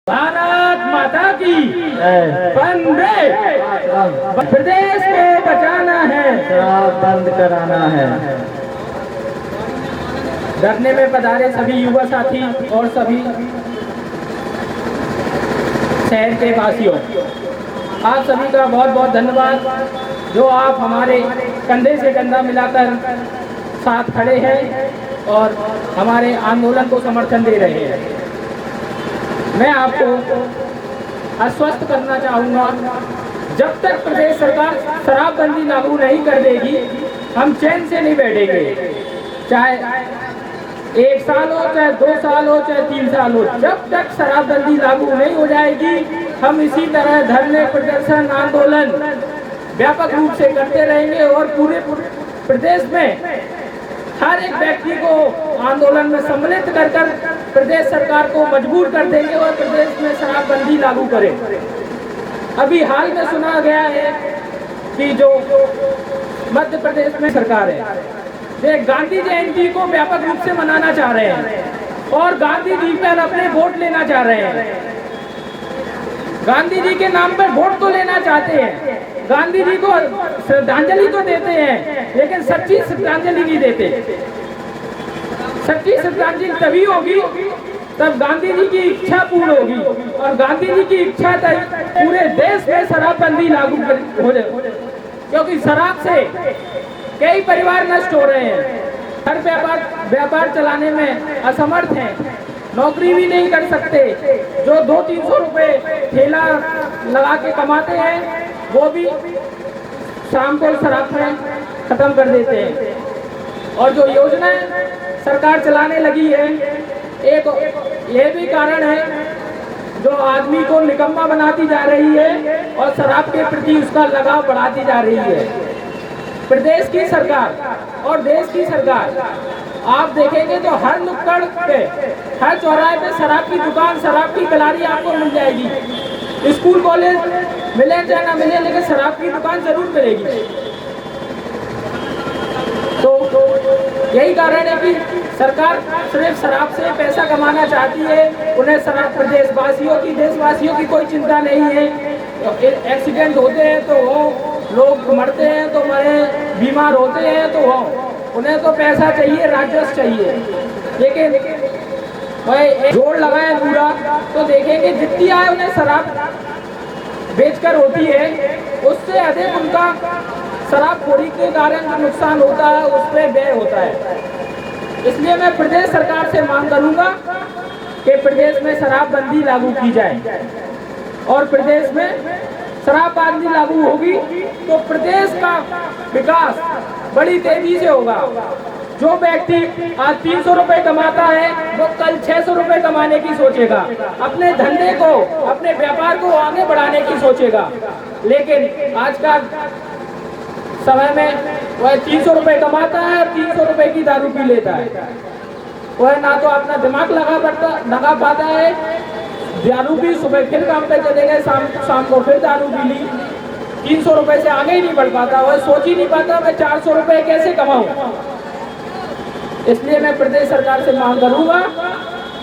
भारत माता की वंदे। प्रदेश को बचाना है, शराब बंद कराना है। धरने में पधारे सभी युवा साथी और सभी शहर के वासियों, आप सभी का बहुत बहुत धन्यवाद जो आप हमारे कंधे से कंधा मिलाकर साथ खड़े हैं और हमारे आंदोलन को समर्थन दे रहे हैं। मैं आपको आश्वस्त करना चाहूँगा, जब तक प्रदेश सरकार शराबबंदी लागू नहीं कर देगी हम चैन से नहीं बैठेंगे। चाहे 1 साल हो, चाहे 2 साल हो, चाहे 3 साल हो, जब तक शराबबंदी लागू नहीं हो जाएगी हम इसी तरह धरने, प्रदर्शन, आंदोलन व्यापक रूप से करते रहेंगे और पूरे प्रदेश में हर एक व्यक्ति को आंदोलन में सम्मिलित कर प्रदेश सरकार को मजबूर कर देंगे और प्रदेश में शराबबंदी लागू करें। अभी हाल में सुना गया है कि जो मध्य प्रदेश में सरकार है वे गांधी जयंती को व्यापक रूप से मनाना चाह रहे हैं और गांधी जी पर अपने वोट लेना चाह रहे हैं। गांधी जी के नाम पर वोट तो लेना चाहते हैं, गांधी जी को श्रद्धांजलि तो देते हैं, लेकिन सच्ची श्रद्धांजलि नहीं देते। सच्ची श्रद्धांजलि तभी होगी तब गांधी जी की इच्छा पूर्ण होगी और गांधी जी की इच्छा तक पूरे देश में शराबबंदी लागू हो जाए, क्योंकि शराब से कई परिवार नष्ट हो रहे हैं। हर व्यापार चलाने में असमर्थ हैं, नौकरी भी नहीं कर सकते। जो 200-300 रुपए ठेला लगा के कमाते हैं वो भी शाम को शराब में खत्म कर देते हैं। और जो योजनाएं सरकार चलाने लगी है, एक ये भी कारण है जो आदमी को निकम्मा बनाती जा रही है और शराब के प्रति उसका लगाव बढ़ाती जा रही है। प्रदेश की सरकार और देश की सरकार आप देखेंगे तो हर नुक्कड़ पे, हर चौराहे पे शराब की दुकान, शराब की गलारी आपको मिल जाएगी। स्कूल कॉलेज मिले चाहे ना मिले, लेकिन शराब की दुकान जरूर मिलेगी। तो यही कारण है कि सरकार सिर्फ शराब से पैसा कमाना चाहती है। उन्हें शराब देशवासियों की कोई चिंता नहीं है। एक्सीडेंट होते हैं तो वो, लोग मरते हैं तो मरे, बीमार होते हैं तो वो, उन्हें तो पैसा चाहिए, राजस्व चाहिए। लेकिन भाई जोड़ लगाए पूरा तो देखेंगे जितनी आय उन्हें शराब बेचकर होती है उससे अधिक उनका शराबखोरी के कारण जो नुकसान होता है उस पर व्यय होता है। इसलिए मैं प्रदेश सरकार से मांग करूंगा कि प्रदेश में शराबबंदी लागू की जाए और प्रदेश में शराबबंदी लागू होगी तो प्रदेश का विकास बड़ी तेजी से होगा। जो व्यक्ति आज 300 रुपए कमाता है वो कल 600 रुपए कमाने की सोचेगा, अपने धंधे को, अपने व्यापार को आगे बढ़ाने की सोचेगा। लेकिन आज का समय में वह 300 रुपए कमाता है और 300 रुपए की दारू पी लेता है। वह ना तो अपना दिमाग लगा पाता है, दारू पी, सुबह फिर काम पे चले गए, शाम को फिर दारू पी ली, 300 रुपए से आगे ही नहीं बढ़ पाता। वह सोच ही नहीं पाता मैं 400 रुपए कैसे कमाऊं। इसलिए मैं प्रदेश सरकार से मांग करूंगा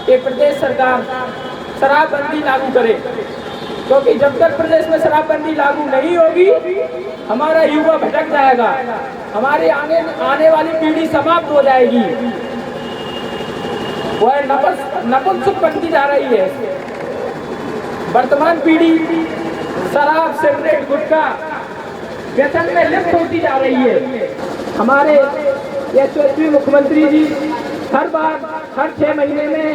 कि प्रदेश सरकार शराबबंदी लागू करे, क्योंकि जब तक प्रदेश में शराबबंदी लागू नहीं होगी हमारा युवा भटक जाएगा, हमारी आने वाली पीढ़ी समाप्त हो जाएगी। वह नपुंसक बनती जा रही है। वर्तमान पीढ़ी शराब, सिगरेट, गुटखा, व्यसन में लिप्त होती जा रही है। हमारे यशस्वी मुख्यमंत्री जी हर 6 महीने में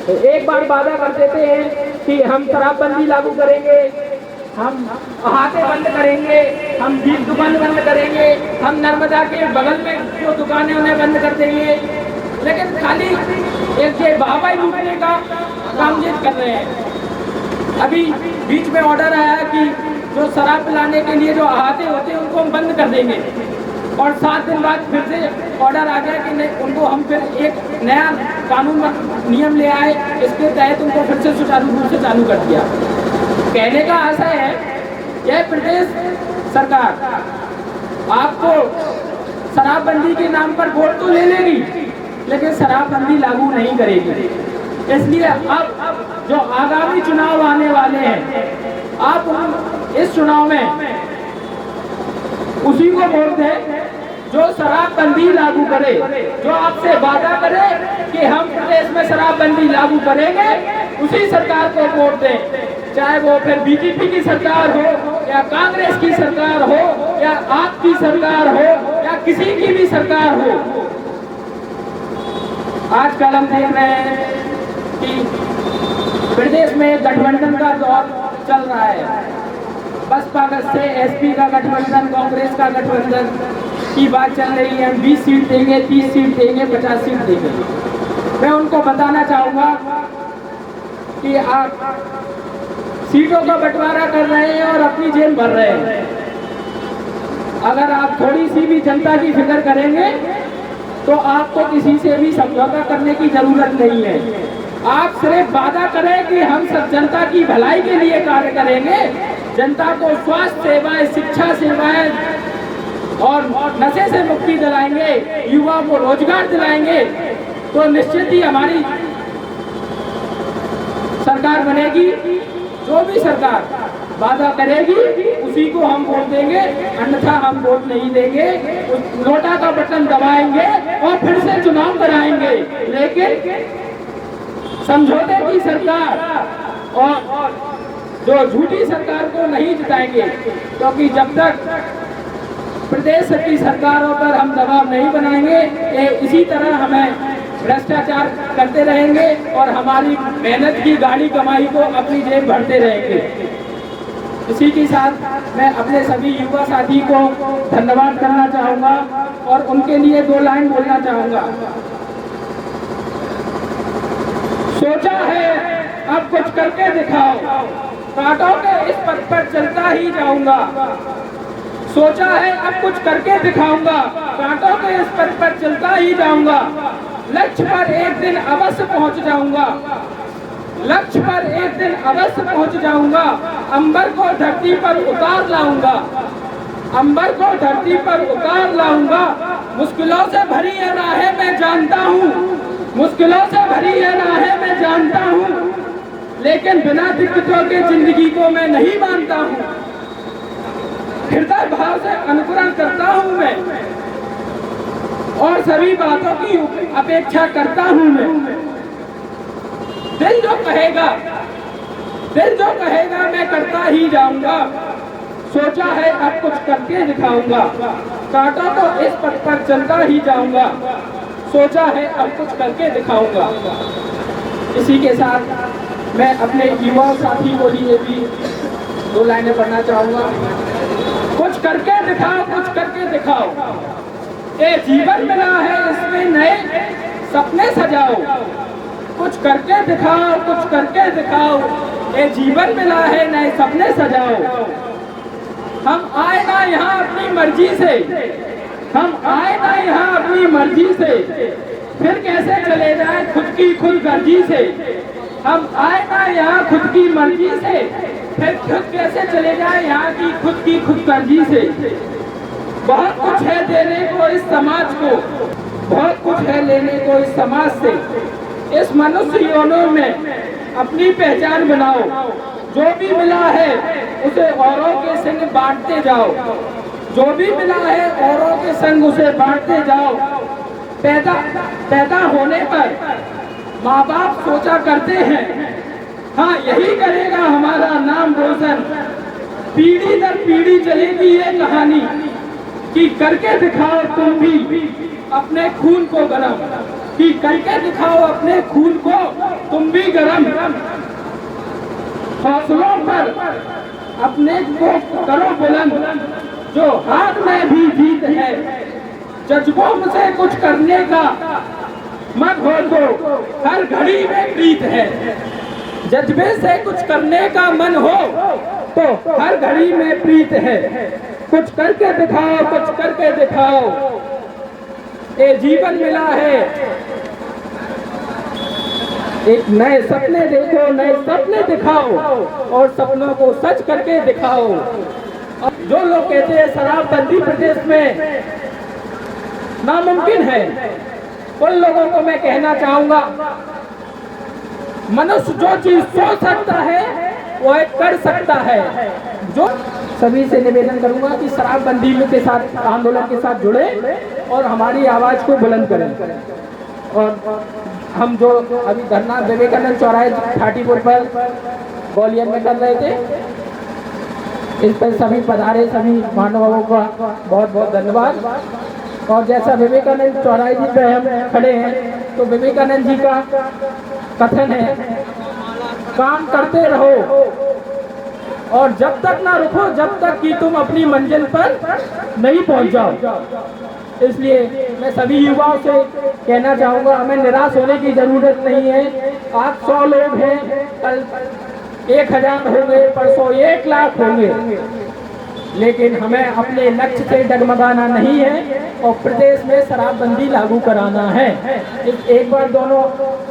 एक बार वादा कर देते हैं कि हम शराबबंदी लागू करेंगे, हम अहाते बंद करेंगे, हम बीज दुकान बंद करेंगे, हम नर्मदा के बगल में जो दुकानें उन्हें बंद कर देंगे। लेकिन खाली एक ये वाहवाही लूटने का काम ये कर रहे हैं। अभी बीच में ऑर्डर आया कि जो शराब पिलाने के लिए जो अहाते होते हैं उनको हम बंद कर देंगे और 7 दिन बाद फिर से ऑर्डर आ गया कि नहीं, उनको हम फिर एक नया कानून नियम ले आए, इसके तहत उनको फिर से सुचारू रूप से चालू कर दिया। कहने का आशय है यह प्रदेश सरकार आपको शराबबंदी के नाम पर वोट तो ले लेगी लेकिन शराबबंदी लागू नहीं करेगी। इसलिए अब जो आगामी चुनाव आने वाले हैं, आप इस चुनाव में उसी को वोट दें जो शराबबंदी लागू करे, जो आपसे वादा करे कि हम प्रदेश में शराबबंदी लागू करेंगे, उसी सरकार को वोट दें। चाहे वो फिर बीजेपी की सरकार हो या कांग्रेस की सरकार हो या आपकी सरकार हो या किसी की भी सरकार हो। आजकल हम देख रहे हैं कि प्रदेश में गठबंधन का दौर चल रहा है। बसपा से एसपी का गठबंधन, कांग्रेस का गठबंधन की बात चल रही है। 20 सीट देंगे, 30 सीट देंगे, 50 सीट देंगे। मैं उनको बताना चाहूंगा कि आप सीटों का बंटवारा कर रहे हैं और अपनी जेब भर रहे हैं। अगर आप थोड़ी सी भी जनता की फिक्र करेंगे तो आपको किसी से भी समझौता करने की जरूरत नहीं है। आप सिर्फ वादा करें कि हम सब जनता की भलाई के लिए कार्य करेंगे, जनता को स्वास्थ्य सेवाएं, शिक्षा सेवाएं और नशे से मुक्ति दिलाएंगे, युवा को रोजगार दिलाएंगे, तो निश्चित ही हमारी सरकार बनेगी। जो भी सरकार वादा करेगी उसी को हम वोट देंगे, अन्यथा हम वोट नहीं देंगे। नोटा का बटन दबाएंगे और फिर से चुनाव कराएंगे, लेकिन समझौते की सरकार और जो झूठी सरकार को नहीं जिताएंगे, क्योंकि जब तक प्रदेश की सरकारों पर हम दबाव नहीं बनाएंगे, इसी तरह हमें भ्रष्टाचार करते रहेंगे और हमारी मेहनत की गाड़ी कमाई को अपनी जेब भरते रहेंगे। इसी के साथ मैं अपने सभी युवा साथी को धन्यवाद करना चाहूँगा और उनके लिए 2 लाइन बोलना चाहूँगा। सोचा है अब कुछ करके दिखाओ, कांटों के इस पथ पर चलता ही जाऊँगा। सोचा है अब कुछ करके दिखाऊंगा, कांटों के इस पथ पर चलता ही जाऊँगा। लक्ष्य पर एक दिन अवश्य पहुँच जाऊँगा, लक्ष्य पर एक दिन अवश्य पहुँच जाऊँगा। अंबर को धरती पर उतार लाऊंगा, अंबर को धरती पर उतार लाऊंगा। मुश्किलों से भरी है राहें मैं जानता हूँ, मुश्किलों से भरी है राहें मैं जानता हूँ, लेकिन बिना दिक्कतों के जिंदगी को मैं नहीं मानता हूँ। हृदय भाव से अनुकरण करता हूँ मैं और सभी बातों की अपेक्षा करता हूँ मैं। दिल जो कहेगा, दिल जो कहेगा मैं करता ही जाऊंगा। सोचा है अब कुछ करके दिखाऊंगा, कांटों को इस पथ पर चलता ही जाऊंगा। सोचा है अब कुछ करके दिखाऊंगा। इसी के साथ मैं अपने युवा साथी को लिए भी 2 लाइनें पढ़ना चाहूंगा। कुछ करके दिखाओ, कुछ करके दिखाओ, ये जीवन मिला है इसमें नए सपने सजाओ। कुछ करके दिखाओ, कुछ करके दिखाओ, ये जीवन मिला है नए सपने सजाओ। हम आए ना यहाँ अपनी मर्जी से, हम आए ना यहाँ अपनी मर्जी से, फिर कैसे चले जाए खुद की खुद गर्जी से। हम आए ना यहाँ खुद की मर्जी से, फिर खुद कैसे चले जाए यहाँ की खुद की खुद गर्जी से। बहुत कुछ है देने को इस समाज को, बहुत कुछ है लेने को इस समाज से। इस मनुष्य योनों में अपनी पहचान बनाओ, जो भी मिला है उसे औरों के संग बांटते जाओ, जो भी मिला है औरों के संग उसे बांटते जाओ। पैदा होने पर माँ बाप सोचा करते हैं, हाँ यही करेगा हमारा नाम रोशन। पीढ़ी दर पीढ़ी चलेगी ये कहानी कि करके दिखाओ तुम भी अपने खून को गरम, कि करके दिखाओ अपने खून को तुम भी गरम। हौसलों पर अपने को करो बुलंद, जो हाथ में भी जीत है। जज्बों से कुछ करने का मत हो तो हर घड़ी में प्रीत है। जज्बे से कुछ करने का मन हो तो हर घड़ी में प्रीत है। कुछ करके दिखाओ, कुछ करके दिखाओ, ये जीवन मिला है। एक नए सपने देखो, नए सपने दिखाओ और सपनों को सच करके दिखाओ। जो लोग कहते हैं शराबबंदी प्रदेश में नामुमकिन है, उन लोगों को मैं कहना चाहूंगा मनुष्य जो चीज सोच सकता है वह कर सकता है। जो सभी से निवेदन करूंगा कि शराबबंदी के साथ आंदोलन के साथ जुड़े और हमारी आवाज को बुलंद करें। और हम जो अभी धरना विवेकानंद चौराहे 34 पर ग्वालियर में कर रहे थे, इस पर सभी पधारे सभी महानुभावों का बहुत बहुत धन्यवाद। और जैसा विवेकानंद चौराहे जी पे हम खड़े हैं तो विवेकानंद जी का कथन है, काम करते रहो और जब तक ना रुको जब तक कि तुम अपनी मंजिल पर नहीं पहुंच जाओ। इसलिए मैं सभी युवाओं से कहना चाहूँगा, हमें निराश होने की जरूरत नहीं है। आज 100 लोग हैं, कल 1000 होंगे, परसों 1 लाख होंगे, लेकिन हमें अपने लक्ष्य से डगमगाना नहीं है और प्रदेश में शराबबंदी लागू कराना है। एक बार दोनों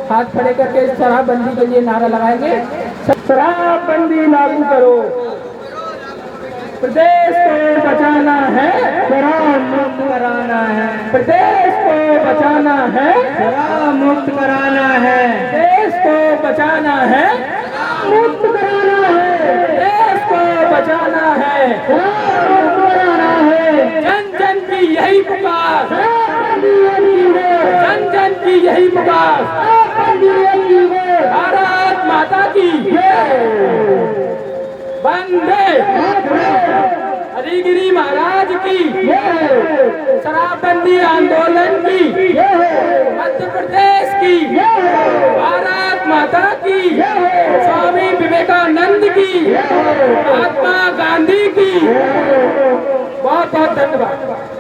हाथ खड़े करके शराबबंदी के लिए नारा लगाएंगे, शराबबंदी लागू करो, प्रदेश को बचाना है, शराब मुक्त कराना है, प्रदेश को बचाना है, शराब मुक्त कराना है, देश को बचाना है, मुक्त कराना है, देश को बचाना है, मुक्त कराना है। जन जन की यही पुकार, जन जन की यही पुकार, भारत माता की वंदे, हरिगिरी महाराज की, शराबबंदी आंदोलन की, मध्य प्रदेश की, भारत माता की, स्वामी विवेकानंद की, महात्मा गांधी की। बहुत बहुत धन्यवाद।